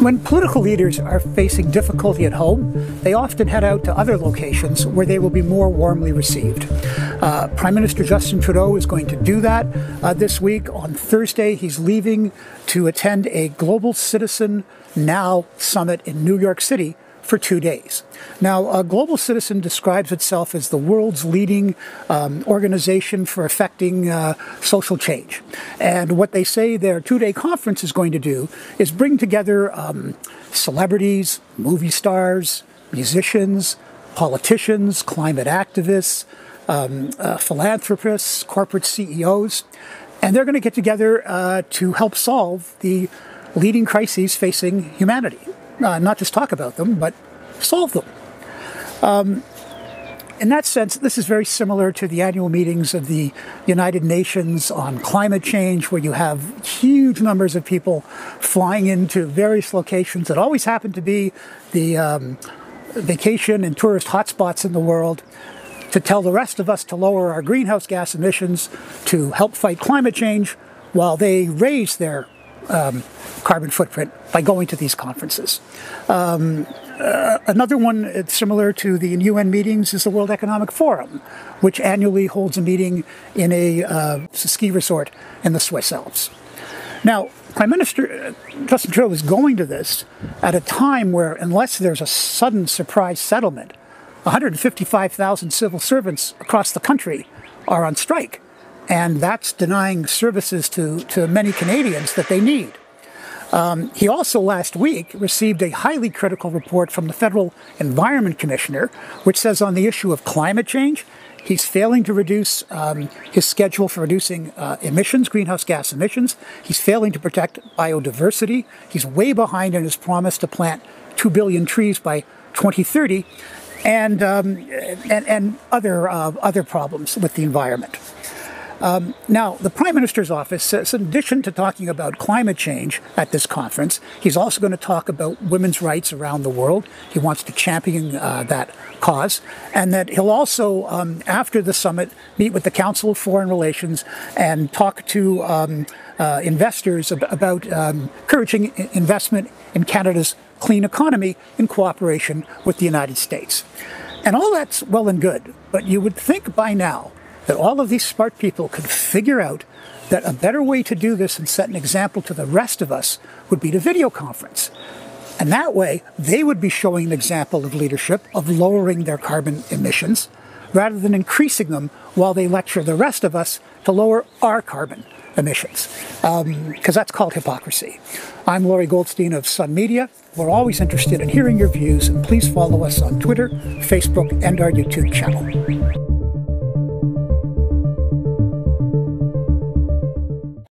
When political leaders are facing difficulty at home, they often head out to other locations where they will be more warmly received. Prime Minister Justin Trudeau is going to do that this week. On Thursday, he's leaving to attend a Global Citizen Now Summit in New York City for 2 days. Now, Global Citizen describes itself as the world's leading organization for affecting social change. And what they say their 2-day conference is going to do is bring together celebrities, movie stars, musicians, politicians, climate activists, philanthropists, corporate CEOs, and they're going to get together to help solve the leading crises facing humanity. Not just talk about them, but solve them. In that sense, this is very similar to the annual meetings of the United Nations on climate change, where you have huge numbers of people flying into various locations that always happen to be the vacation and tourist hotspots in the world, to tell the rest of us to lower our greenhouse gas emissions, to help fight climate change, while they raise their carbon footprint by going to these conferences. Another one similar to the UN meetings is the World Economic Forum, which annually holds a meeting in a ski resort in the Swiss Alps. Now, Prime Minister Justin Trudeau is going to this at a time where, unless there's a sudden surprise settlement, 155,000 civil servants across the country are on strike. And that's denying services to many Canadians that they need. He also last week received a highly critical report from the Federal Environment Commissioner, which says on the issue of climate change, he's failing to reduce his schedule for reducing emissions, greenhouse gas emissions. He's failing to protect biodiversity. He's way behind in his promise to plant 2 billion trees by 2030, and other problems with the environment. Now, the Prime Minister's office says, in addition to talking about climate change at this conference, he's also going to talk about women's rights around the world. He wants to champion that cause, and that he'll also, after the summit, meet with the Council of Foreign Relations and talk to investors about encouraging investment in Canada's clean economy in cooperation with the United States. And all that's well and good, but you would think by now that all of these smart people could figure out that a better way to do this and set an example to the rest of us would be to video conference. And that way, they would be showing an example of leadership, of lowering their carbon emissions, rather than increasing them while they lecture the rest of us to lower our carbon emissions, because that's called hypocrisy. I'm Lorrie Goldstein of Sun Media. We're always interested in hearing your views, and please follow us on Twitter, Facebook, and our YouTube channel.